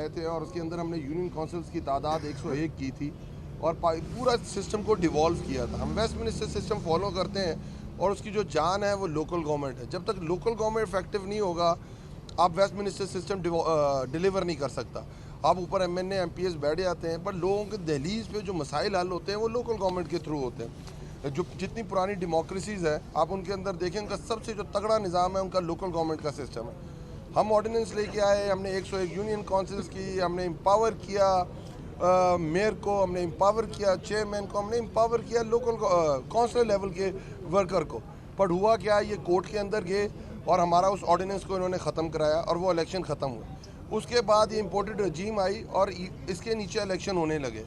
थे और उसके अंदर हमने यूनियन काउंसिल्स की तादाद 101 की थी और पूरा सिस्टम को डिवॉल्व किया था। हम वेस्ट मिनिस्टर सिस्टम फॉलो करते हैं और उसकी जो जान है वो लोकल गवर्नमेंट है। जब तक लोकल गवर्नमेंट इफेक्टिव नहीं होगा आप वेस्ट मिनिस्टर सिस्टम डिलीवर नहीं कर सकता। आप ऊपर MNA MPs बैठ जाते हैं पर लोगों के दहलीज पे जो मसाइल हल होते हैं वो लोकल गवर्नमेंट के थ्रू होते हैं। जो जितनी पुरानी डेमोक्रेसीज़ है आप उनके अंदर देखें, उनका सबसे जो तगड़ा निज़ाम है उनका लोकल गवर्नमेंट का सिस्टम है। हम ऑर्डिनेंस लेके आए, हमने 101 यूनियन काउंसिल्स की, हमने एम्पावर किया मेयर को, हमने एम्पावर किया चेयरमैन को, हमने एम्पावर किया लोकल काउंसिल लेवल के वर्कर को। पर हुआ क्या, ये कोर्ट के अंदर गए और हमारा उस ऑर्डिनेंस को इन्होंने ख़त्म कराया और वो इलेक्शन ख़त्म हुआ। उसके बाद ये इम्पोर्टेड रजीम आई और इसके नीचे इलेक्शन होने लगे।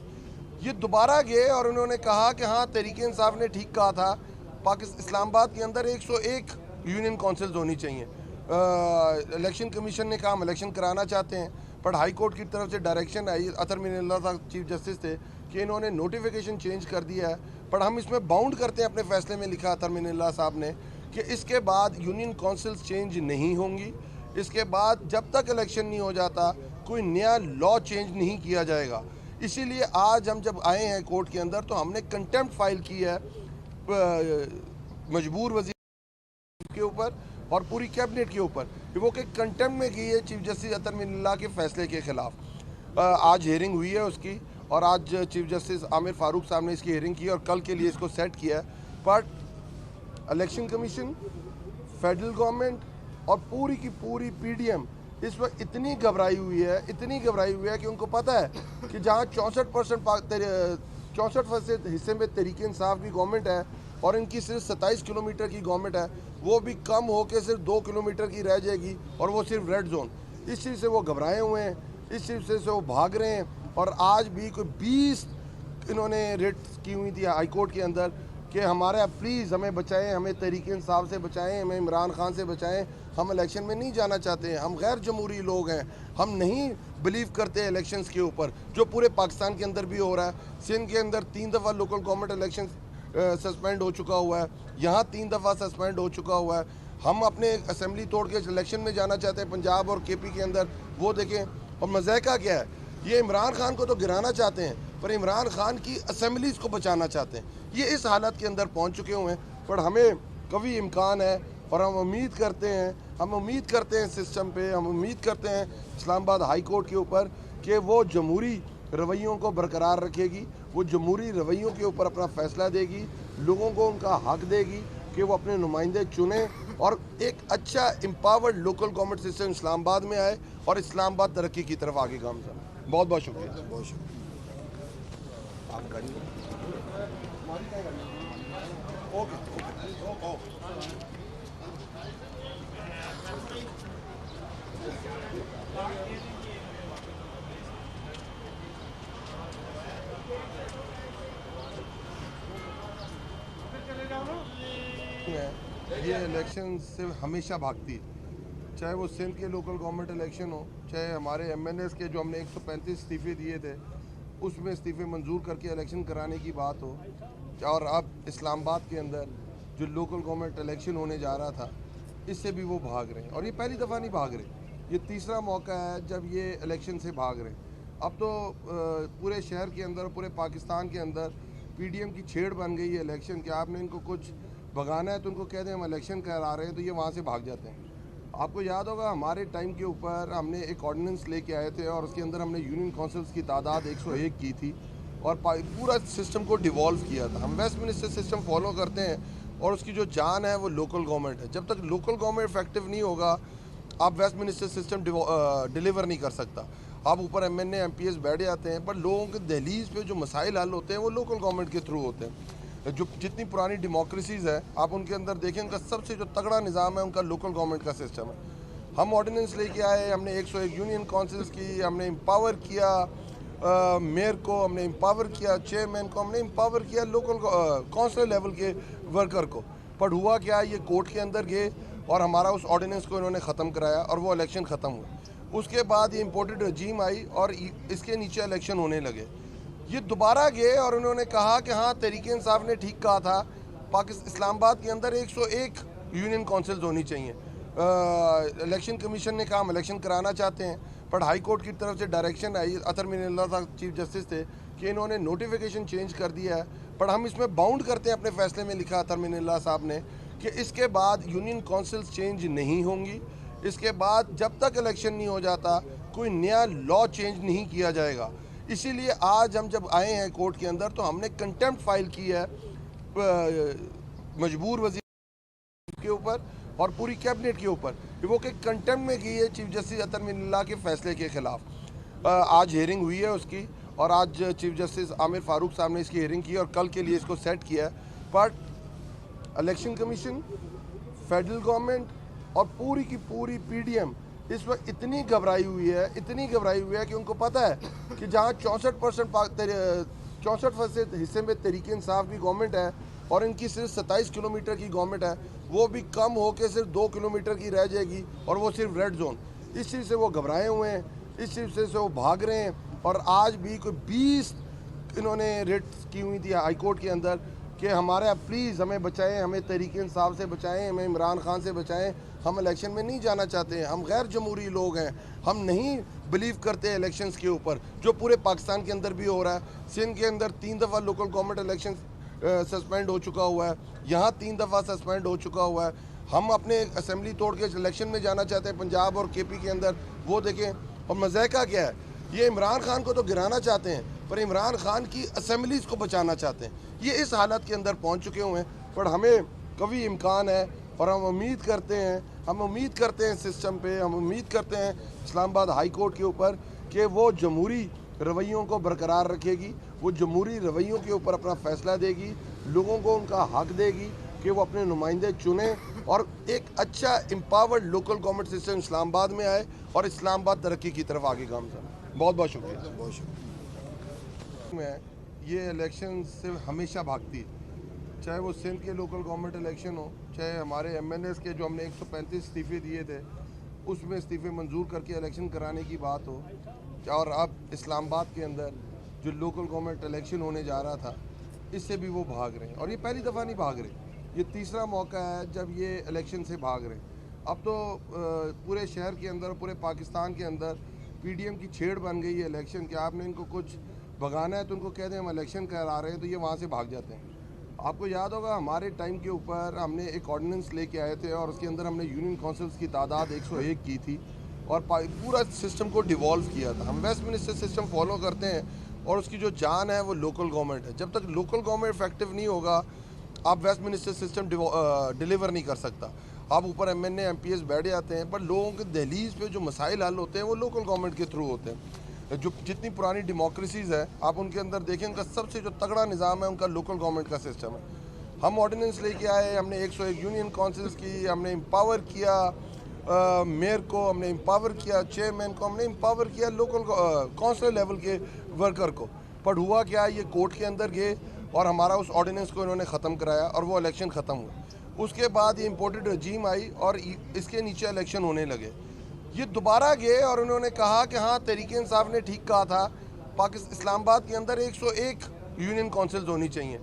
ये दोबारा गए और उन्होंने कहा कि हाँ तहरीक इंसाफ ने ठीक कहा था, इस्लामाबाद के अंदर 101 यूनियन काउंसिल्स होनी चाहिए। इलेक्शन कमीशन ने कहा हम इलेक्शन कराना चाहते हैं, बट हाई कोर्ट की तरफ से डायरेक्शन आई, अतर मिनल्ला साहब चीफ जस्टिस थे, कि इन्होंने नोटिफिकेशन चेंज कर दिया है। पर हम इसमें बाउंड करते हैं, अपने फैसले में लिखा अतर मिनल्ला साहब ने कि इसके बाद यूनियन काउंसिल्स चेंज नहीं होंगी। इसके बाद जब तक इलेक्शन नहीं हो जाता कोई नया लॉ चेंज नहीं किया जाएगा। इसीलिए आज हम जब आए हैं कोर्ट के अंदर तो हमने कंटेम्प्ट फाइल की है मजबूर वजीर के ऊपर और पूरी कैबिनेट के ऊपर, वो कि कंटेम्प्ट में की है चीफ जस्टिस अतर मिनल्ला के फैसले के खिलाफ। आज हियरिंग हुई है उसकी और आज चीफ जस्टिस आमिर फारूक साहब ने इसकी हियरिंग की और कल के लिए इसको सेट किया है। But election commission, federal government और पूरी की पूरी PDM इस वक्त इतनी घबराई हुई है कि उनको पता है कि जहाँ 64% हिस्से में तहरीक इंसाफ की गवर्नमेंट है और इनकी सिर्फ 27 किलोमीटर की गवर्नमेंट है, वो भी कम होकर सिर्फ 2 किलोमीटर की रह जाएगी और वो सिर्फ रेड जोन। इस चीज़ से वो घबराए हुए हैं, इस चीज़ से वो भाग रहे हैं। और आज भी कोई 20 इन्होंने रेट की हुई थी हाई कोर्ट के अंदर कि हमारे प्लीज़ हमें बचाएं, हमें तहरीक इंसाफ से बचाएं, हमें इमरान खान से बचाएं, हम इलेक्शन में नहीं जाना चाहते हैं, हम गैर जमहूरी लोग हैं, हम नहीं बिलीव करते इलेक्शंस के ऊपर, जो पूरे पाकिस्तान के अंदर भी हो रहा है। सिंध के अंदर 3 दफ़ा लोकल गवर्नमेंट इलेक्शन सस्पेंड हो चुका हुआ है, यहाँ 3 दफ़ा सस्पेंड हो चुका हुआ है। हम अपने असेंबली तोड़ के इलेक्शन में जाना चाहते हैं पंजाब और KP के अंदर, वो देखें। और मज़ाक़ा क्या है, ये इमरान खान को तो गिराना चाहते हैं पर इमरान खान की असेंबलीज़ को बचाना चाहते हैं। ये इस हालत के अंदर पहुंच चुके हुए हैं। पर हमें कभी इम्कान है और हम उम्मीद करते हैं सिस्टम पे, हम उम्मीद करते हैं इस्लामाबाद हाई कोर्ट के ऊपर कि वो जमहूरी रवैयों को बरकरार रखेगी, वो जमहूरी रवैयों के ऊपर अपना फ़ैसला देगी, लोगों को उनका हक देगी कि वो अपने नुमाइंदे चुने और एक अच्छा empowered local government system Islamabad में आए और इस्लामाबाद तरक्की की तरफ आगे गामज़न। बहुत बहुत शुक्रिया। बहुत शुक्रिया। ये इलेक्शन से हमेशा भागती है, चाहे वो सिंध के लोकल गवर्नमेंट इलेक्शन हो, चाहे हमारे MNAs के जो हमने 135 इस्तीफ़े दिए थे उसमें इस्तीफ़े मंजूर करके इलेक्शन कराने की बात हो, और अब इस्लामाबाद के अंदर जो लोकल गवर्नमेंट इलेक्शन होने जा रहा था इससे भी वो भाग रहे हैं। और ये पहली दफ़ा नहीं भाग रहे, ये तीसरा मौका है जब ये इलेक्शन से भाग रहे हैं। अब तो पूरे शहर के अंदर, पूरे पाकिस्तान के अंदर PDM की छेड़ बन गई है इलेक्शन कि आपने इनको कुछ भगाना है तो उनको कह दें हम इलेक्शन करा रहे हैं, तो ये वहाँ से भाग जाते हैं। आपको याद होगा हमारे टाइम के ऊपर हमने एक ऑर्डिनेंस लेके आए थे और उसके अंदर हमने यूनियन काउंसिल्स की तादाद 101 की थी और पूरा सिस्टम को डिवॉल्व किया था। हम वेस्ट मिनिस्टर सिस्टम फॉलो करते हैं और उसकी जो जान है वो लोकल गवर्नमेंट है। जब तक लोकल गवर्नमेंट इफेक्टिव नहीं होगा आप वेस्ट मिनिस्टर सिस्टम डिलीवर नहीं कर सकता। आप ऊपर MNA MPs बैठ जाते हैं पर लोगों के दहलीज पे जो मसाइल हल होते हैं वो लोकल गवर्नमेंट के थ्रू होते हैं। जो जितनी पुरानी डेमोक्रेसीज़ है आप उनके अंदर देखें, उनका सबसे जो तगड़ा निज़ाम है उनका लोकल गवर्नमेंट का सिस्टम है। हम ऑर्डिनेंस लेके आए, हमने 101 यूनियन काउंसिल्स की, हमने एम्पावर किया मेयर को, हमने एम्पावर किया चेयरमैन को, हमने एम्पावर किया लोकल काउंसिल लेवल के वर्कर को। पर हुआ क्या, ये कोर्ट के अंदर गए और हमारा उस ऑर्डिनेंस को इन्होंने ख़त्म कराया और वो इलेक्शन ख़त्म हुआ। उसके बाद ये इम्पोर्टेड रजीम आई और इसके नीचे इलेक्शन होने लगे। ये दोबारा गए और उन्होंने कहा कि हाँ तहरीक इंसाफ ने ठीक कहा था, इस्लामाबाद के अंदर 101 यूनियन काउंसिल्स होनी चाहिए। इलेक्शन कमीशन ने कहा हम इलेक्शन कराना चाहते हैं, बट हाई कोर्ट की तरफ से डायरेक्शन आई, अतर मिनल्ला साहब चीफ जस्टिस थे, कि इन्होंने नोटिफिकेशन चेंज कर दिया है। पर हम इसमें बाउंड करते हैं, अपने फैसले में लिखा अतर मिनल्ला साहब ने कि इसके बाद यूनियन काउंसिल्स चेंज नहीं होंगी, इसके बाद जब तक इलेक्शन नहीं हो जाता कोई नया लॉ चेंज नहीं किया जाएगा। इसीलिए आज हम जब आए हैं कोर्ट के अंदर तो हमने कंटेम्प्ट फाइल की है मजबूर वजीर के ऊपर और पूरी कैबिनेट के ऊपर, वो कि कंटेम्प्ट में की है चीफ जस्टिस अतर मिनल्ला के फैसले के खिलाफ। आज हियरिंग हुई है उसकी, और आज चीफ जस्टिस आमिर फारूक साहब ने इसकी हियरिंग की और कल के लिए इसको सेट किया है। But election commission, federal government और पूरी की पूरी पीडीएम इस वक्त इतनी घबराई हुई है कि उनको पता है कि जहाँ 64% हिस्से में तहरीक इंसाफ की गवर्नमेंट है और इनकी सिर्फ 27 किलोमीटर की गवर्नमेंट है, वो भी कम होकर सिर्फ 2 किलोमीटर की रह जाएगी, और वो सिर्फ रेड जोन। इस चीज़ से वो घबराए हुए हैं, इस चीज़ से वो भाग रहे हैं। और आज भी कोई 20 इन्होंने रिट्स की हुई थी हाई कोर्ट के अंदर कि हमारे प्लीज़ हमें बचाएं, हमें तहरीक इंसाफ से बचाएं, हमें इमरान खान से बचाएं, हम इलेक्शन में नहीं जाना चाहते हैं, हम गैर जमहूरी लोग हैं, हम नहीं बिलीव करते इलेक्शंस के ऊपर, जो पूरे पाकिस्तान के अंदर भी हो रहा है। सिंध के अंदर 3 दफ़ा लोकल गवर्नमेंट इलेक्शन सस्पेंड हो चुका हुआ है, यहाँ 3 दफ़ा सस्पेंड हो चुका हुआ है। हम अपने असेंबली तोड़ के इलेक्शन में जाना चाहते हैं पंजाब और केपी के अंदर, वो देखें। और मज़ाक़ा क्या है, ये इमरान खान को तो गिराना चाहते हैं पर इमरान खान की असेंबलीज़ को बचाना चाहते हैं। ये इस हालत के अंदर पहुंच चुके हुए हैं। पर हमें कभी इम्कान है और हम उम्मीद करते हैं सिस्टम पे, हम उम्मीद करते हैं इस्लामाबाद हाई कोर्ट के ऊपर कि वो जमहूरी रवैयों को बरकरार रखेगी, वो जमहूरी रवैयों के ऊपर अपना फ़ैसला देगी, लोगों को उनका हक देगी कि वो अपने नुमाइंदे चुने और एक अच्छा empowered local government system Islamabad में आए और इस्लामाबाद तरक्की की तरफ आगे गामज़न। बहुत बहुत शुक्रिया। बहुत शुक्रिया। ये इलेक्शन से हमेशा भागती है, चाहे वो सिंध के लोकल गवर्नमेंट इलेक्शन हो, चाहे हमारे एमएनएस के जो हमने 135 इस्तीफ़े दिए थे उसमें इस्तीफ़े मंजूर करके इलेक्शन कराने की बात हो, और अब इस्लामाबाद के अंदर जो लोकल गवर्नमेंट इलेक्शन होने जा रहा था इससे भी वो भाग रहे हैं। और ये पहली दफ़ा नहीं भाग रहे, ये तीसरा मौका है जब ये इलेक्शन से भाग रहे हैं। अब तो पूरे शहर के अंदर, पूरे पाकिस्तान के अंदर पीडीएम की छेड़ बन गई है इलेक्शन कि आपने इनको कुछ भगाना है तो उनको कह दें हम इलेक्शन करा रहे हैं, तो ये वहाँ से भाग जाते हैं। आपको याद होगा हमारे टाइम के ऊपर हमने एक ऑर्डिनेंस लेके आए थे और उसके अंदर हमने यूनियन काउंसिल्स की तादाद 101 की थी और पूरा सिस्टम को डिवॉल्व किया था। हम वेस्टमिनिस्टर सिस्टम फॉलो करते हैं और उसकी जो जान है वो लोकल गवर्नमेंट है। जब तक लोकल गवर्नमेंट इफेक्टिव नहीं होगा आप वेस्टमिनिस्टर सिस्टम डिलीवर नहीं कर सकता। आप ऊपर एमएनए एमपीएस बैठ जाते हैं पर लोगों के दहलीज पे जो मसाइल हल होते हैं वो लोकल गवर्नमेंट के थ्रू होते हैं। जो जितनी पुरानी डेमोक्रेसीज़ है आप उनके अंदर देखें, उनका सबसे जो तगड़ा निज़ाम है उनका लोकल गवर्नमेंट का सिस्टम है। हम ऑर्डिनेंस लेके आए, हमने 101 यूनियन काउंसिल्स की, हमने एम्पावर किया मेयर को, हमने एम्पावर किया चेयरमैन को, हमने एम्पावर किया लोकल काउंसिलर लेवल के वर्कर को। पर हुआ क्या, ये कोर्ट के अंदर गए और हमारा उस ऑर्डिनेंस को इन्होंने ख़त्म कराया और वो इलेक्शन ख़त्म हुआ। उसके बाद ये इम्पोर्टेड रजीम आई और इसके नीचे इलेक्शन होने लगे। ये दोबारा गए और उन्होंने कहा कि हाँ तहरीक इंसाफ ने ठीक कहा था, इस्लामाबाद के अंदर 101 यूनियन काउंसिल्स होनी चाहिए।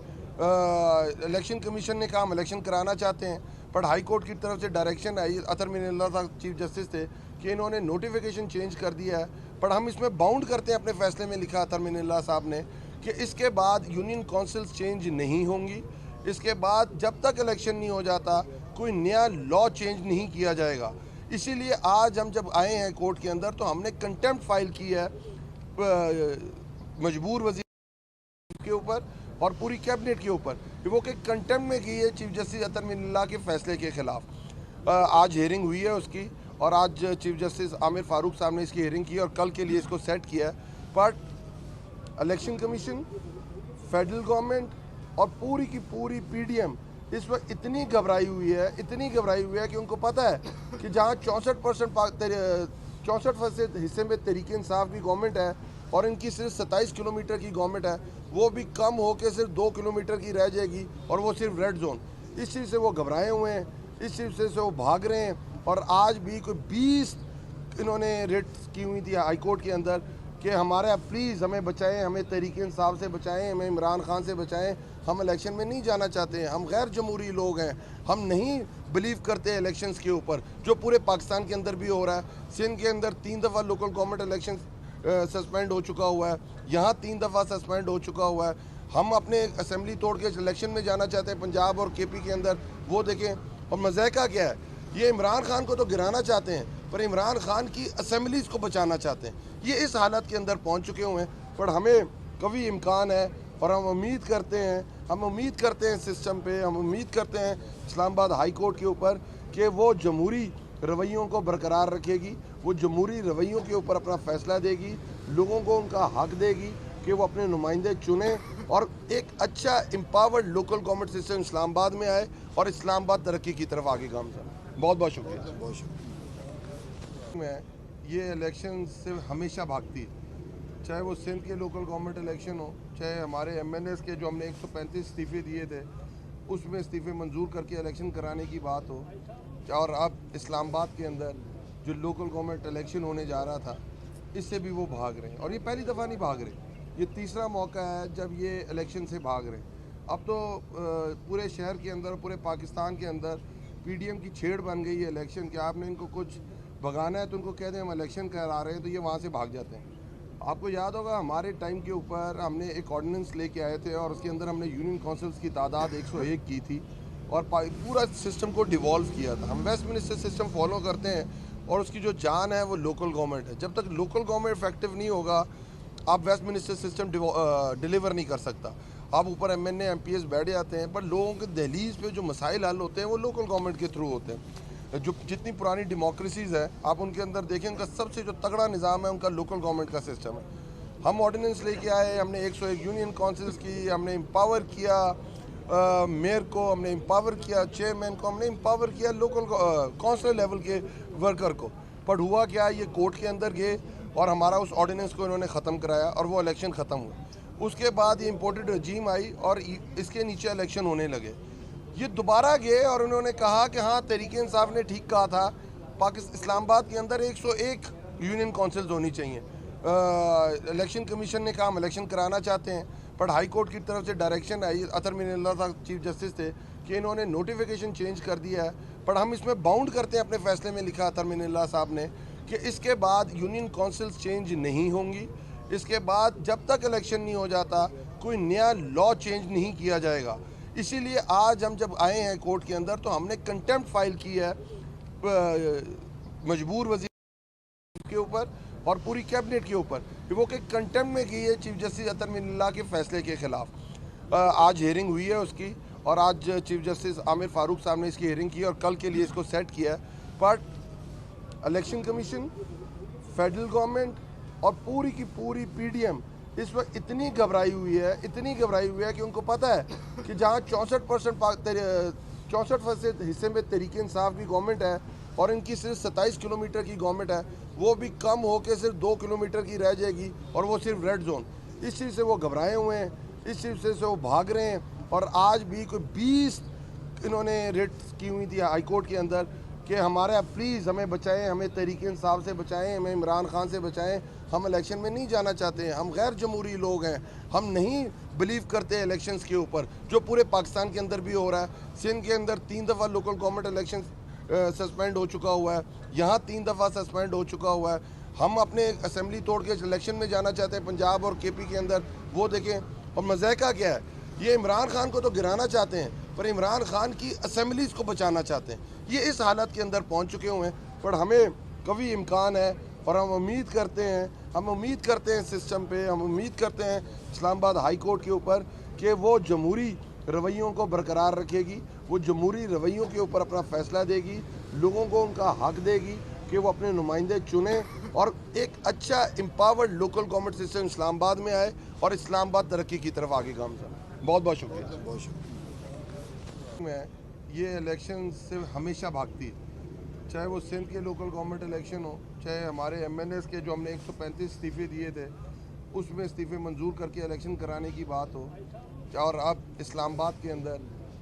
इलेक्शन कमीशन ने कहा हम इलेक्शन कराना चाहते हैं, बट हाई कोर्ट की तरफ से डायरेक्शन आई, अतर मिनल्ला साहब चीफ जस्टिस थे, कि इन्होंने नोटिफिकेशन चेंज कर दिया है। पर हम इसमें बाउंड करते हैं, अपने फैसले में लिखा अतर मिनल्ला साहब ने कि इसके बाद यूनियन काउंसिल्स चेंज नहीं होंगी, इसके बाद जब तक इलेक्शन नहीं हो जाता कोई नया लॉ चेंज नहीं किया जाएगा। इसीलिए आज हम जब आए हैं कोर्ट के अंदर तो हमने कंटेम्प्ट फाइल की है मजबूर वजीर के ऊपर और पूरी कैबिनेट के ऊपर, वो कि कंटेम्प्ट में की है चीफ जस्टिस अतर मिनल्ला के फैसले के खिलाफ। आज हियरिंग हुई है उसकी, और आज चीफ जस्टिस आमिर फारूक साहब ने इसकी हियरिंग की और कल के लिए इसको सेट किया है। But election commission, federal government और पूरी की पूरी पीडीएम इस वक्त इतनी घबराई हुई है कि उनको पता है कि जहाँ 64% हिस्से में तहरीक इंसाफ की गवर्नमेंट है और इनकी सिर्फ 27 किलोमीटर की गवर्नमेंट है, वो भी कम होकर सिर्फ 2 किलोमीटर की रह जाएगी और वो सिर्फ रेड जोन। इस चीज़ से वो घबराए हुए हैं, इस चीज़ से वो भाग रहे हैं। और आज भी कोई 20 इन्होंने रिट्स की हुई थी हाई कोर्ट के अंदर कि हमारे प्लीज़ हमें बचाएं, हमें तहरीक इंसाफ से बचाएं, हमें इमरान खान से बचाएं, हम इलेक्शन में नहीं जाना चाहते हैं, हम गैर जमहूरी लोग हैं, हम नहीं बिलीव करते इलेक्शंस के ऊपर जो पूरे पाकिस्तान के अंदर भी हो रहा है। सिंध के अंदर 3 दफ़ा लोकल गवर्नमेंट इलेक्शन सस्पेंड हो चुका हुआ है, यहाँ 3 दफ़ा सस्पेंड हो चुका हुआ है। हम अपने असेंबली तोड़ के इलेक्शन में जाना चाहते हैं पंजाब और केपी के अंदर, वो देखें। और मज़ाक़ा क्या है, ये इमरान खान को तो गिराना चाहते हैं पर इमरान खान की असेंबलीज़ को बचाना चाहते हैं। ये इस हालत के अंदर पहुंच चुके हुए हैं। पर हमें कभी इम्कान है और हम उम्मीद करते हैं सिस्टम पे, हम उम्मीद करते हैं इस्लामाबाद हाई कोर्ट के ऊपर कि वो जमहूरी रवैयों को बरकरार रखेगी, वो जमहूरी रवैयों के ऊपर अपना फ़ैसला देगी, लोगों को उनका हक देगी कि वो अपने नुमाइंदे चुनें और एक अच्छा empowered local government system Islamabad में आए और इस्लामाबाद तरक्की की तरफ आगे गामज़न। बहुत बहुत शुक्रिया। बहुत शुक्रिया। में ये इलेक्शन से हमेशा भागती है, चाहे वो सिंध के लोकल गवर्नमेंट इलेक्शन हो, चाहे हमारे एमएनएस के जो हमने 135 इस्तीफ़े दिए थे उसमें इस्तीफ़े मंजूर करके इलेक्शन कराने की बात हो, और अब इस्लामाबाद के अंदर जो लोकल गवर्नमेंट इलेक्शन होने जा रहा था इससे भी वो भाग रहे हैं। और ये पहली दफ़ा नहीं भाग रहे, ये तीसरा मौका है जब ये इलेक्शन से भाग रहे हैं। अब तो पूरे शहर के अंदर, पूरे पाकिस्तान के अंदर पीडीएम की छेड़ बन गई है इलेक्शन के। आपने इनको कुछ भगाना है तो उनको कह दें हम इलेक्शन करा रहे हैं, तो ये वहाँ से भाग जाते हैं। आपको याद होगा हमारे टाइम के ऊपर हमने एक ऑर्डिनेंस लेके आए थे और उसके अंदर हमने यूनियन काउंसिल्स की तादाद 101 की थी और पूरा सिस्टम को डिवॉल्व किया था। हम वेस्टमिनिस्टर सिस्टम फॉलो करते हैं और उसकी जो जान है वो लोकल गवर्नमेंट है। जब तक लोकल गवर्नमेंट इफेक्टिव नहीं होगा आप वेस्टमिनिस्टर सिस्टम डिलीवर नहीं कर सकता। आप ऊपर एमएनए एमपीएस बैठ जाते हैं पर लोगों के दहलीज पे जो मसाइल हल होते हैं वो लोकल गवर्नमेंट के थ्रू होते हैं। जो जितनी पुरानी डेमोक्रेसीज़ है आप उनके अंदर देखें, उनका सबसे जो तगड़ा निज़ाम है उनका लोकल गवर्नमेंट का सिस्टम है। हम ऑर्डिनेंस लेके आए, हमने 101 यूनियन काउंसिल्स की, हमने एम्पावर किया मेयर को, हमने एम्पावर किया चेयरमैन को, हमने एम्पावर किया लोकल काउंसिलर लेवल के वर्कर को। पर हुआ क्या, ये कोर्ट के अंदर गए और हमारा उस ऑर्डिनेंस को इन्होंने ख़त्म कराया और वो इलेक्शन ख़त्म हुआ। उसके बाद ये इम्पोर्टेड रजीम आई और इसके नीचे इलेक्शन होने लगे। ये दोबारा गए और उन्होंने कहा कि हाँ तहरीक इंसाफ ने ठीक कहा था, इस्लामाबाद के अंदर 101 यूनियन काउंसिल्स होनी चाहिए। इलेक्शन कमीशन ने कहा हम इलेक्शन कराना चाहते हैं, बट हाई कोर्ट की तरफ से डायरेक्शन आई, अतर मिनल्ला साहब चीफ जस्टिस थे, कि इन्होंने नोटिफिकेशन चेंज कर दिया है। पर हम इसमें बाउंड करते हैं, अपने फैसले में लिखा अतर मिनल्ला साहब ने कि इसके बाद यूनियन काउंसिल्स चेंज नहीं होंगी, इसके बाद जब तक इलेक्शन नहीं हो जाता कोई नया लॉ चेंज नहीं किया जाएगा। इसीलिए आज हम जब आए हैं कोर्ट के अंदर तो हमने कंटेम्प्ट फाइल की है मजबूर वजीर के ऊपर और पूरी कैबिनेट के ऊपर, वो कि कंटेम्प्ट में की है चीफ जस्टिस अतर मिनल्ला के फैसले के ख़िलाफ़। आज हियरिंग हुई है उसकी और आज चीफ जस्टिस आमिर फारूक साहब ने इसकी हियरिंग की और कल के लिए इसको सेट किया है। But election commission, federal government और पूरी की पूरी पीडीएम इस वक्त इतनी घबराई हुई है कि उनको पता है कि जहाँ 64% हिस्से में तहरीक इंसाफ की गवर्नमेंट है और इनकी सिर्फ 27 किलोमीटर की गवर्नमेंट है, वो भी कम होकर सिर्फ 2 किलोमीटर की रह जाएगी और वो सिर्फ रेड जोन। इस चीज़ से वो घबराए हुए हैं, इस चीज़ से वो भाग रहे हैं। और आज भी कोई 20 इन्होंने रेट की हुई थी हाई कोर्ट के अंदर कि हमारे प्लीज़ हमें बचाएं, हमें तहरीक इंसाफ से बचाएं, हमें इमरान खान से बचाएं, हम इलेक्शन में नहीं जाना चाहते हैं, हम गैर जमहूरी लोग हैं, हम नहीं बिलीव करते इलेक्शंस के ऊपर जो पूरे पाकिस्तान के अंदर भी हो रहा है। सिंध के अंदर 3 दफ़ा लोकल गवर्नमेंट इलेक्शन सस्पेंड हो चुका हुआ है, यहाँ 3 दफ़ा सस्पेंड हो चुका हुआ है। हम अपने असेंबली तोड़ के इलेक्शन में जाना चाहते हैं पंजाब और केपी के अंदर, वो देखें। और मज़ाक़ा क्या है, ये इमरान खान को तो गिराना चाहते हैं पर इमरान खान की असेंबलीज़ को बचाना चाहते हैं। ये इस हालत के अंदर पहुंच चुके हुए हैं। पर हमें कभी इम्कान है और हम उम्मीद करते हैं सिस्टम पे, हम उम्मीद करते हैं इस्लामाबाद हाई कोर्ट के ऊपर कि वो जमहूरी रवैयों को बरकरार रखेगी, वो जमहूरी रवैयों के ऊपर अपना फ़ैसला देगी, लोगों को उनका हक देगी कि वो अपने नुमाइंदे चुनें और एक अच्छा empowered local government system Islamabad में आए और इस्लामाबाद तरक्की की तरफ आगे गामज़न। बहुत बहुत शुक्रिया। बहुत शुक्रिया। में ये इलेक्शन से हमेशा भागती है, चाहे वो सिंध के लोकल गवर्नमेंट इलेक्शन हो, चाहे हमारे एमएनएस के जो हमने 135 इस्तीफ़े दिए थे उसमें इस्तीफ़े मंजूर करके इलेक्शन कराने की बात हो, और अब इस्लामाबाद के अंदर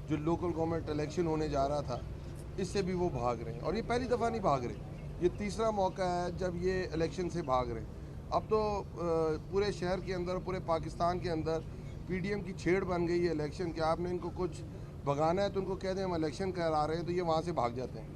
जो लोकल गवर्नमेंट इलेक्शन होने जा रहा था इससे भी वो भाग रहे हैं। और ये पहली दफ़ा नहीं भाग रहे, ये तीसरा मौका है जब ये इलेक्शन से भाग रहे हैं। अब तो पूरे शहर के अंदर, पूरे पाकिस्तान के अंदर पीडीएम की छेड़ बन गई है इलेक्शन कि आपने इनको कुछ भगाना है तो उनको कह दें हम इलेक्शन करा रहे हैं, तो ये वहाँ से भाग जाते हैं।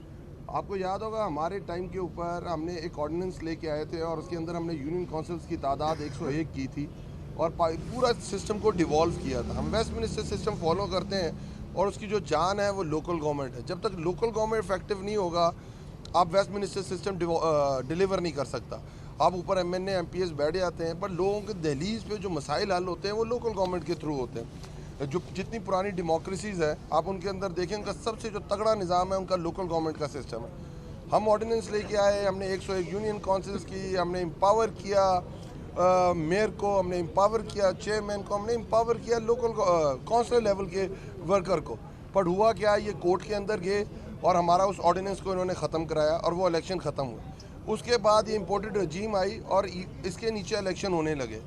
आपको याद होगा हमारे टाइम के ऊपर हमने एक ऑर्डिनेंस लेके आए थे और उसके अंदर हमने यूनियन काउंसिल्स की तादाद 101 की थी और पूरा सिस्टम को डिवॉल्व किया था। हम वेस्ट मिनिस्टर सिस्टम फॉलो करते हैं और उसकी जो जान है वो लोकल गवर्नमेंट है। जब तक लोकल गवर्नमेंट इफेक्टिव नहीं होगा आप वेस्ट मिनिस्टर सिस्टम डिलीवर नहीं कर सकता। आप ऊपर एमएनए एमपीएस बैठ जाते हैं, पर लोगों के दहलीज पे जो मसाइल हल होते हैं वो लोकल गवर्नमेंट के थ्रू होते हैं। जो जितनी पुरानी डेमोक्रेसीज है आप उनके अंदर देखें, उनका सबसे जो तगड़ा निज़ाम है उनका लोकल गवर्नमेंट का सिस्टम है। हम ऑर्डिनेंस लेके आए, हमने 101 यूनियन काउंसिल्स की, हमने एम्पावर किया मेयर को, हमने एम्पावर किया चेयरमैन को, हमने एम्पावर किया लोकल काउंसिलर लेवल के वर्कर को। पर हुआ क्या, ये कोर्ट के अंदर गए और हमारा उस ऑर्डिनेंस को इन्होंने ख़त्म कराया और वो इलेक्शन ख़त्म हुए। उसके बाद ये इम्पोर्टेड रजीम आई और इसके नीचे इलेक्शन होने लगे।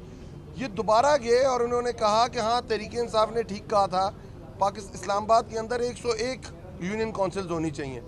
ये दोबारा गए और उन्होंने कहा कि हाँ तहरीक इंसाफ ने ठीक कहा था, इस्लामाबाद के अंदर 101 यूनियन काउंसिल्स होनी चाहिए।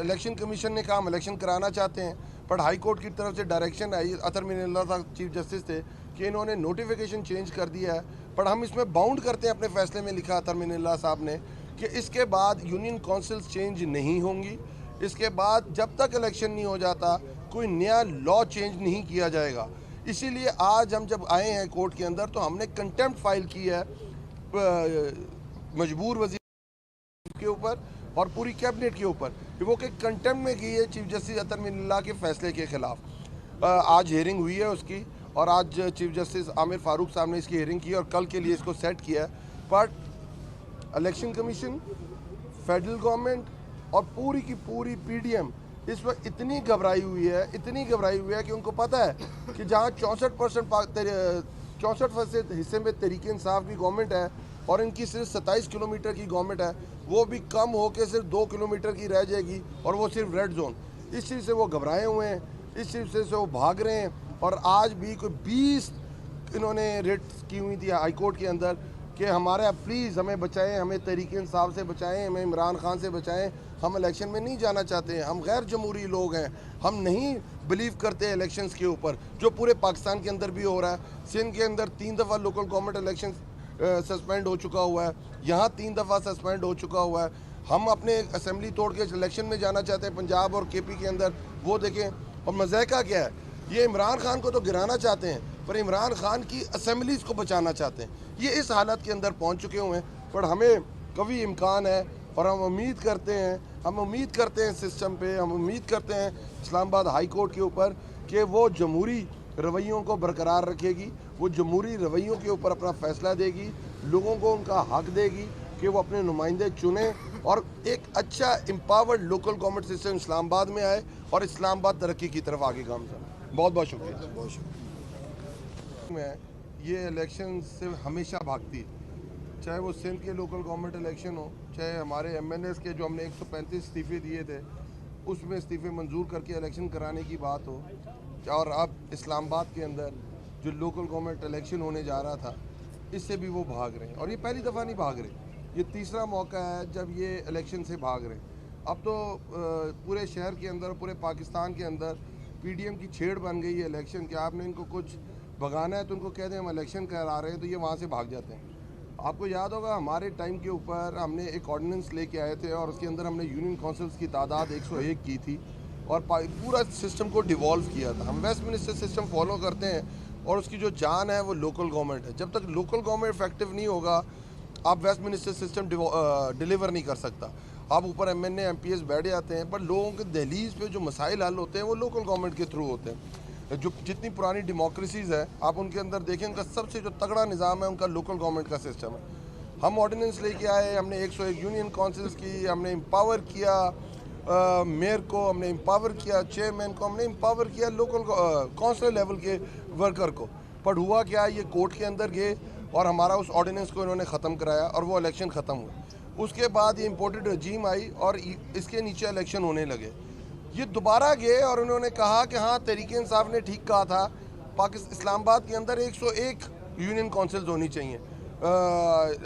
इलेक्शन कमीशन ने कहा हम इलेक्शन कराना चाहते हैं, पर हाई कोर्ट की तरफ से डायरेक्शन आई, अतर मिनल्ला साहब चीफ जस्टिस थे, कि इन्होंने नोटिफिकेशन चेंज कर दिया है। पर हम इसमें बाउंड करते हैं, अपने फैसले में लिखा अतर मिनल्ला साहब ने कि इसके बाद यूनियन काउंसिल्स चेंज नहीं होंगी। इसके बाद जब तक इलेक्शन नहीं हो जाता कोई नया लॉ चेंज नहीं किया जाएगा। इसीलिए आज हम जब आए हैं कोर्ट के अंदर तो हमने कंटेम्प्ट फाइल की है मजबूर वजीर के ऊपर और पूरी कैबिनेट के ऊपर, वो कि कंटेम्प्ट में की है चीफ जस्टिस अतर मिनल्ला के फैसले के खिलाफ। आज हियरिंग हुई है उसकी और आज चीफ जस्टिस आमिर फारूक साहब ने इसकी हियरिंग की और कल के लिए इसको सेट किया है। But election commission, federal government और पूरी की पूरी पीडीएम इस वक्त इतनी घबराई हुई है कि उनको पता है कि जहाँ 64% हिस्से में तहरीक इंसाफ की गवर्नमेंट है और इनकी सिर्फ 27 किलोमीटर की गवर्नमेंट है, वो भी कम होकर सिर्फ 2 किलोमीटर की रह जाएगी और वो सिर्फ रेड जोन। इस चीज़ से वो घबराए हुए हैं, इस चीज़ से वो भाग रहे हैं। और आज भी कोई 20 इन्होंने रेट की हुई थी हाई कोर्ट के अंदर कि हमारे प्लीज़ हमें बचाएं, हमें तहरीक इंसाफ से बचाएं, हमें इमरान खान से बचाएं, हम इलेक्शन में नहीं जाना चाहते हैं, हम गैर जमहूरी लोग हैं, हम नहीं बिलीव करते इलेक्शंस के ऊपर, जो पूरे पाकिस्तान के अंदर भी हो रहा है। सिंध के अंदर 3 दफ़ा लोकल गवर्नमेंट इलेक्शन सस्पेंड हो चुका हुआ है, यहाँ 3 दफ़ा सस्पेंड हो चुका हुआ है। हम अपने असेंबली तोड़ के इलेक्शन में जाना चाहते हैं पंजाब और केपी के अंदर, वो देखें। और मज़ाक़ा क्या है, ये इमरान खान को तो गिराना चाहते हैं पर इमरान खान की असेंबलीज़ को बचाना चाहते हैं। ये इस हालत के अंदर पहुंच चुके हुए हैं। पर हमें कभी इम्कान है और हम उम्मीद करते हैं सिस्टम पे, हम उम्मीद करते हैं इस्लामाबाद हाई कोर्ट के ऊपर कि वो जमहूरी रवैयों को बरकरार रखेगी, वो जमहूरी रवैयों के ऊपर अपना फैसला देगी, लोगों को उनका हक देगी कि वो अपने नुमाइंदे चुने और एक अच्छा empowered local government system Islamabad में आए और इस्लामाबाद तरक्की की तरफ आगे काम करे। बहुत बहुत शुक्रिया। बहुत शुक्रिया। ये इलेक्शन से हमेशा भागती है, चाहे वो सिंध के लोकल गवर्नमेंट इलेक्शन हो, चाहे हमारे एमएनएस के जो हमने 135 इस्तीफ़े दिए थे उसमें इस्तीफ़े मंजूर करके इलेक्शन कराने की बात हो, और अब इस्लामाबाद के अंदर जो लोकल गवर्नमेंट इलेक्शन होने जा रहा था इससे भी वो भाग रहे हैं। और ये पहली दफ़ा नहीं भाग रहे, ये तीसरा मौका है जब ये इलेक्शन से भाग रहे हैं। अब तो पूरे शहर के अंदर, पूरे पाकिस्तान के अंदर पीडीएम की छेड़ बन गई है इलेक्शन कि आपने इनको कुछ भगाना है तो उनको कह दें हम इलेक्शन करा रहे हैं, तो ये वहाँ से भाग जाते हैं। आपको याद होगा हमारे टाइम के ऊपर हमने एक ऑर्डिनेंस लेके आए थे और उसके अंदर हमने यूनियन काउंसिल्स की तादाद 101 की थी और पूरा सिस्टम को डिवॉल्व किया था। हम वेस्ट मिनिस्टर सिस्टम फॉलो करते हैं और उसकी जो जान है वो लोकल गवर्नमेंट है। जब तक लोकल गवर्नमेंट इफेक्टिव नहीं होगा आप वेस्ट मिनिस्टर सिस्टम डिलीवर नहीं कर सकता। आप ऊपर एमएनए एमपीएस बैठ जाते हैं, पर लोगों के दहलीज पे जो मसाइल हल होते हैं वो लोकल गवर्नमेंट के थ्रू होते हैं। जो जितनी पुरानी डेमोक्रेसीज है आप उनके अंदर देखें, उनका सबसे जो तगड़ा निज़ाम है उनका लोकल गवर्नमेंट का सिस्टम है। हम ऑर्डिनेंस लेके आए, हमने 101 यूनियन काउंसिल्स की, हमने एम्पावर किया मेयर को, हमने एम्पावर किया चेयरमैन को, हमने एम्पावर किया लोकल काउंसिलर लेवल के वर्कर को। पर हुआ क्या, ये कोर्ट के अंदर गए और हमारा उस ऑर्डिनेंस को इन्होंने ख़त्म कराया और वो इलेक्शन ख़त्म हुए। उसके बाद ये इम्पोर्टेड रजीम आई और इसके नीचे इलेक्शन होने लगे। ये दोबारा गए और उन्होंने कहा कि हाँ तहरीक इंसाफ ने ठीक कहा था, इस्लामाबाद के अंदर 101 यूनियन काउंसिल्स होनी चाहिए।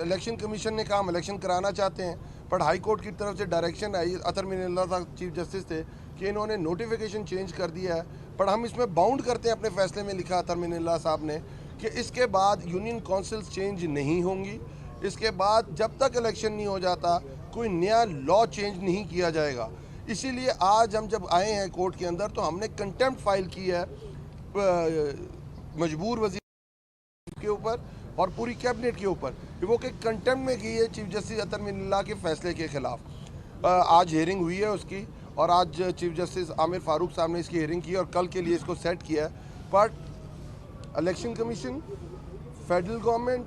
इलेक्शन कमीशन ने कहा हम इलेक्शन कराना चाहते हैं, पर हाई कोर्ट की तरफ से डायरेक्शन आई, अतर मिनल्ला साहब चीफ जस्टिस थे, कि इन्होंने नोटिफिकेशन चेंज कर दिया है। पर हम इसमें बाउंड करते हैं, अपने फैसले में लिखा अतर मिनल्ला साहब ने कि इसके बाद यूनियन काउंसिल्स चेंज नहीं होंगी। इसके बाद जब तक इलेक्शन नहीं हो जाता कोई नया लॉ चेंज नहीं किया जाएगा। इसीलिए आज हम जब आए हैं कोर्ट के अंदर तो हमने कंटेम्प्ट फाइल की है मजबूर वजीर के ऊपर और पूरी कैबिनेट के ऊपर, वो कि कंटेम्प्ट में की है चीफ जस्टिस अतर मिनल्ला के फैसले के खिलाफ। आज हियरिंग हुई है उसकी और आज चीफ जस्टिस आमिर फारूक साहब ने इसकी हियरिंग की और कल के लिए इसको सेट किया है। But election commission, federal government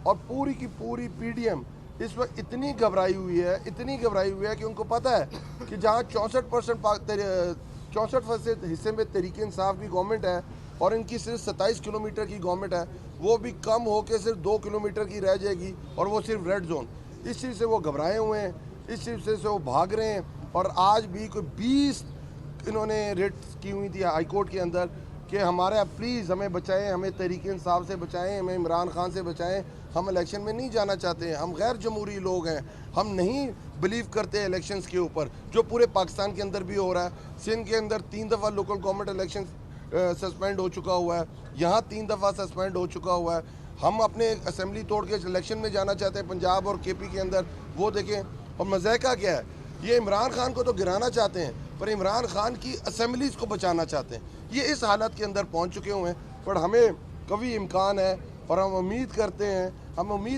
और पूरी की पूरी पीडीएम इस वक्त इतनी घबराई हुई है कि उनको पता है कि जहाँ 64% हिस्से में तहरीक इंसाफ की गवर्नमेंट है और इनकी सिर्फ 27 किलोमीटर की गवर्नमेंट है, वो भी कम होकर सिर्फ 2 किलोमीटर की रह जाएगी और वो सिर्फ रेड जोन। इस चीज़ से वो घबराए हुए हैं, इस चीज़ से वो भाग रहे हैं। और आज भी कोई 20 इन्होंने रेट्स की हुई थी हाई कोर्ट के अंदर कि हमारे प्लीज़ हमें बचाएं, हमें तहरीक इंसाफ से बचाएं, हमें इमरान खान से बचाएं, हम इलेक्शन में नहीं जाना चाहते हैं, हम गैर जमहूरी लोग हैं, हम नहीं बिलीव करते इलेक्शंस के ऊपर जो पूरे पाकिस्तान के अंदर भी हो रहा है। सिंध के अंदर 3 दफ़ा लोकल गवर्नमेंट इलेक्शन सस्पेंड हो चुका हुआ है, यहाँ 3 दफ़ा सस्पेंड हो चुका हुआ है। हम अपने असेंबली तोड़ के इलेक्शन में जाना चाहते हैं पंजाब और केपी के अंदर, वो देखें। और मज़ाक़ा क्या है, ये इमरान खान को तो गिराना चाहते हैं पर इमरान खान की असेंबलीज़ को बचाना चाहते हैं। ये इस हालत के अंदर पहुंच चुके हुए हैं। पर हमें कभी इम्कान है और हम उम्मीद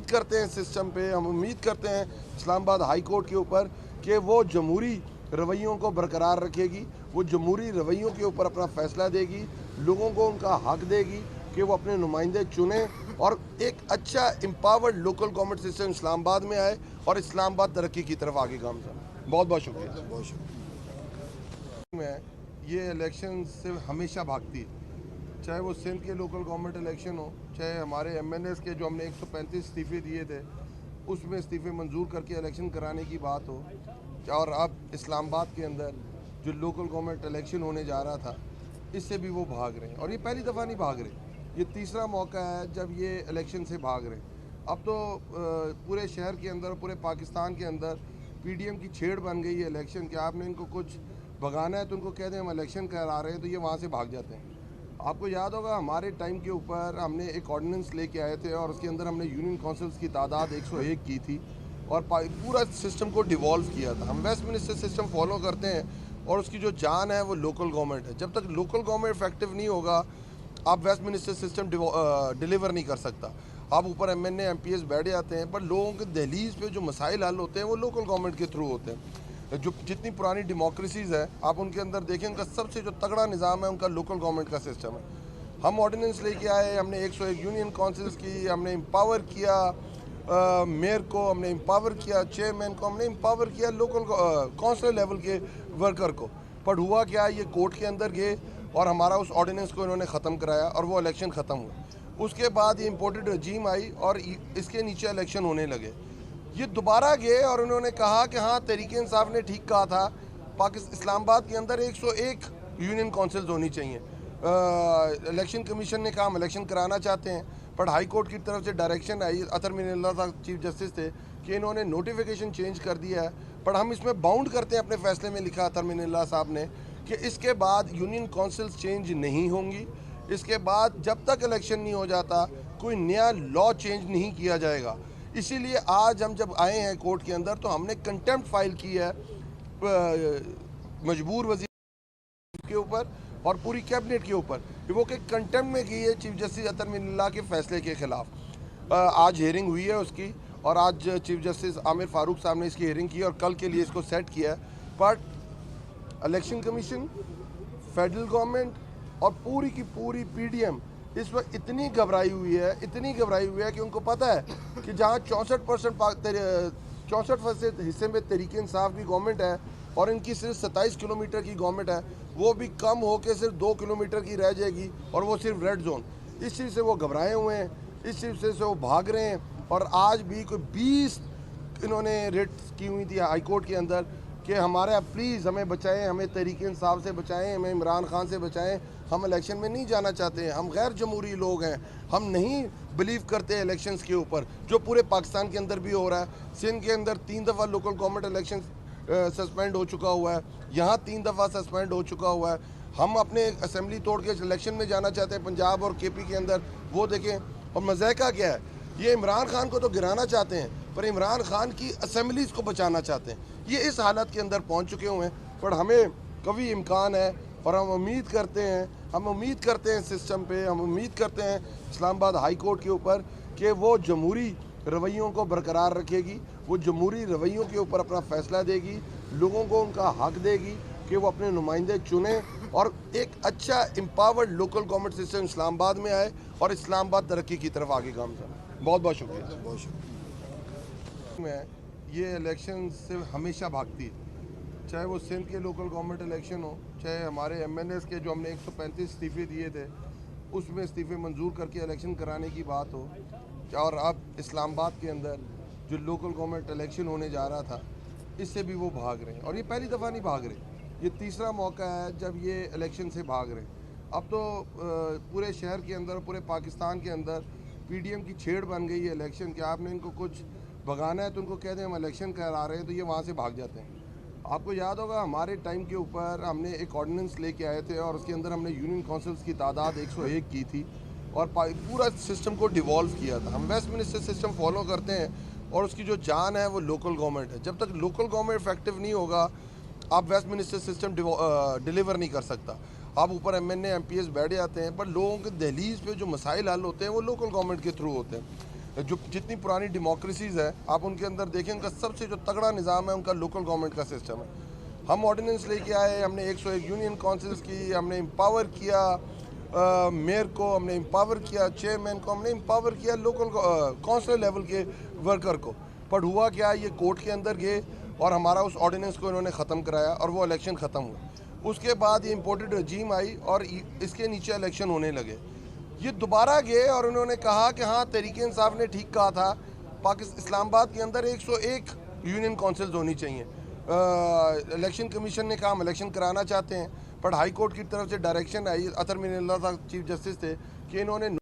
करते हैं सिस्टम पे, हम उम्मीद करते हैं इस्लामाबाद हाई कोर्ट के ऊपर कि वो जमहूरी रवैयों को बरकरार रखेगी, वो जमहूरी रवैयों के ऊपर अपना फ़ैसला देगी, लोगों को उनका हक देगी कि वो अपने नुमाइंदे चुने और एक अच्छा empowered local government system Islamabad में आए और इस्लामाबाद तरक्की की तरफ आगे गामज़न। बहुत बहुत शुक्रिया। बहुत शुक्रिया। मैं ये इलेक्शन से हमेशा भागती है, चाहे वो सिंध के लोकल गवर्नमेंट इलेक्शन हो, चाहे हमारे एमएनएस के जो हमने 135 इस्तीफ़े दिए थे उसमें इस्तीफ़े मंजूर करके इलेक्शन कराने की बात हो, और अब इस्लामाबाद के अंदर जो लोकल गवर्नमेंट इलेक्शन होने जा रहा था इससे भी वो भाग रहे हैं। और ये पहली दफ़ा नहीं भाग रहे, ये तीसरा मौका है जब ये इलेक्शन से भाग रहे हैं। अब तो पूरे शहर के अंदर, पूरे पाकिस्तान के अंदर पीडीएम की छेड़ बन गई है इलेक्शन कि आपने इनको कुछ भगाना है तो उनको कह दें हम इलेक्शन करा रहे हैं, तो ये वहाँ से भाग जाते हैं। आपको याद होगा हमारे टाइम के ऊपर हमने एक ऑर्डिनेंस लेके आए थे और उसके अंदर हमने यूनियन काउंसिल्स की तादाद 101 की थी और पूरा सिस्टम को डिवॉल्व किया था। हम वेस्टमिनिस्टर सिस्टम फॉलो करते हैं और उसकी जो जान है वो लोकल गवर्नमेंट है। जब तक लोकल गवर्नमेंट इफेक्टिव नहीं होगा आप वेस्टमिनिस्टर सिस्टम डिलीवर नहीं कर सकता। आप ऊपर एमएनए एमपीएस बैठ जाते हैं पर लोगों के दहलीज पे जो मसाइल हल होते हैं वो लोकल गवर्नमेंट के थ्रू होते हैं। जो जितनी पुरानी डेमोक्रेसीज़ है आप उनके अंदर देखें, उनका सबसे जो तगड़ा निज़ाम है उनका लोकल गवर्नमेंट का सिस्टम है। हम ऑर्डिनेंस लेके आए, हमने 101 यूनियन काउंसिल्स की, हमने एम्पावर किया मेयर को, हमने एम्पावर किया चेयरमैन को, हमने एम्पावर किया लोकल काउंसिलर लेवल के वर्कर को। पर हुआ क्या, ये कोर्ट के अंदर गए और हमारा उस ऑर्डिनेंस को इन्होंने ख़त्म कराया और वो इलेक्शन ख़त्म हुआ। उसके बाद ये इम्पोर्टेड रजीम आई और इसके नीचे इलेक्शन होने लगे। ये दोबारा गए और उन्होंने कहा कि हाँ तहरीक इंसाफ ने ठीक कहा था, पाकिस्तान इस्लामाबाद के अंदर 101 यूनियन काउंसिल्स होनी चाहिए। इलेक्शन कमीशन ने कहा हम इलेक्शन कराना चाहते हैं, बट हाई कोर्ट की तरफ से डायरेक्शन आई, अतर मिनल्ला साहब चीफ जस्टिस थे, कि इन्होंने नोटिफिकेशन चेंज कर दिया है। पर हम इसमें बाउंड करते हैं, अपने फैसले में लिखा अतर मिनल्ला साहब ने कि इसके बाद यूनियन काउंसिल्स चेंज नहीं होंगी। इसके बाद जब तक इलेक्शन नहीं हो जाता कोई नया लॉ चेंज नहीं किया जाएगा। इसीलिए आज हम जब आए हैं कोर्ट के अंदर तो हमने कंटेम्प्ट फाइल की है मजबूर वजीर के ऊपर और पूरी कैबिनेट के ऊपर, वो कि कंटेम्प्ट में की है चीफ जस्टिस अतर मिनल्ला के फैसले के खिलाफ। आज हियरिंग हुई है उसकी और आज चीफ जस्टिस आमिर फारूक साहब ने इसकी हियरिंग की और कल के लिए इसको सेट किया है। But election commission, federal government और पूरी की पूरी पीडीएम इस वक्त इतनी घबराई हुई है कि उनको पता है कि जहाँ 64% हिस्से में तहरीक इंसाफ की गवर्नमेंट है और इनकी सिर्फ 27 किलोमीटर की गवर्नमेंट है, वो भी कम होकर सिर्फ 2 किलोमीटर की रह जाएगी और वो सिर्फ रेड जोन। इस चीज़ से वो घबराए हुए हैं, इस चीज़ से वो भाग रहे हैं। और आज भी कोई 20 इन्होंने रेट्स की हुई थी हाई कोर्ट के अंदर कि हमारे प्लीज़ हमें बचाएं, हमें तहरीक इंसाफ से बचाएं, हमें इमरान खान से बचाएं, हम इलेक्शन में नहीं जाना चाहते हैं, हम गैर जमहूरी लोग हैं, हम नहीं बिलीव करते इलेक्शंस के ऊपर जो पूरे पाकिस्तान के अंदर भी हो रहा है। सिंध के अंदर 3 दफ़ा लोकल गवर्नमेंट इलेक्शन सस्पेंड हो चुका हुआ है, यहाँ 3 दफ़ा सस्पेंड हो चुका हुआ है। हम अपने असेंबली तोड़ के इलेक्शन में जाना चाहते हैं पंजाब और केपी के अंदर, वो देखें। और मज़ाक़ा क्या है, ये इमरान खान को तो गिराना चाहते हैं पर इमरान खान की असेंबलीज को बचाना चाहते हैं। ये इस हालत के अंदर पहुंच चुके हुए हैं। पर हमें कभी इम्कान है और हम उम्मीद करते हैं सिस्टम पे, हम उम्मीद करते हैं इस्लामाबाद हाई कोर्ट के ऊपर कि वो जमहूरी रवैयों को बरकरार रखेगी, वो जमहूरी रवैयों के ऊपर अपना फैसला देगी, लोगों को उनका हक देगी कि वो अपने नुमाइंदे चुने और एक अच्छा empowered local government system Islamabad में आए और इस्लामाबाद तरक्की की तरफ आगे काम करे। बहुत बहुत शुक्रिया। बहुत शुक्रिया। मैं ये इलेक्शन से हमेशा भागती है, चाहे वो सिंध के लोकल गवर्नमेंट इलेक्शन हो, चाहे हमारे एमएनएस के जो हमने 135 इस्तीफे दिए थे उसमें इस्तीफे मंजूर करके इलेक्शन कराने की बात हो, और अब इस्लामाबाद के अंदर जो लोकल गवर्नमेंट इलेक्शन होने जा रहा था इससे भी वो भाग रहे हैं। और ये पहली दफ़ा नहीं भाग रहे, ये तीसरा मौका है जब ये इलेक्शन से भाग रहे हैं। अब तो पूरे शहर के अंदर, पूरे पाकिस्तान के अंदर पीडीएम की छेड़ बन गई है इलेक्शन कि आपने इनको कुछ भगाना है तो उनको कहते हैं हम इलेक्शन करा रहे हैं, तो ये वहाँ से भाग जाते हैं। आपको याद होगा हमारे टाइम के ऊपर हमने एक ऑर्डिनेंस लेके आए थे और उसके अंदर हमने यूनियन काउंसिल्स की तादाद 101 की थी और पूरा सिस्टम को डिवॉल्व किया था। हम वेस्टमिनिस्टर सिस्टम फॉलो करते हैं और उसकी जो जान है वो लोकल गवर्नमेंट है। जब तक लोकल गवर्नमेंट इफेक्टिव नहीं होगा आप वेस्टमिनिस्टर सिस्टम डिलीवर नहीं कर सकता। आप ऊपर एमएनए एमपीएस बैठ जाते हैं पर लोगों के दहलीज पे जो मसाइल हल होते हैं वो लोकल गवर्नमेंट के थ्रू होते हैं। जो जितनी पुरानी डेमोक्रेसीज़ है आप उनके अंदर देखें, उनका सबसे जो तगड़ा निज़ाम है उनका लोकल गवर्नमेंट का सिस्टम है। हम ऑर्डिनेंस लेके आए, हमने 101 यूनियन काउंसिल्स की, हमने एम्पावर किया मेयर को, हमने एम्पावर किया चेयरमैन को, हमने एम्पावर किया लोकल काउंसिल लेवल के वर्कर को। पर हुआ क्या, ये कोर्ट के अंदर गए और हमारा उस ऑर्डिनेंस को इन्होंने ख़त्म कराया और वो इलेक्शन ख़त्म हुआ। उसके बाद ये इम्पोर्टेड रजीम आई और इसके नीचे इलेक्शन होने लगे। ये दोबारा गए और उन्होंने कहा कि हाँ तहरीक इंसाफ ने ठीक कहा था, इस्लामाबाद के अंदर 101 यूनियन काउंसिल्स होनी चाहिए। इलेक्शन कमीशन ने कहा हम इलेक्शन कराना चाहते हैं, बट हाई कोर्ट की तरफ से डायरेक्शन आई, अतर मीर अल्लाह चीफ जस्टिस थे कि इन्होंने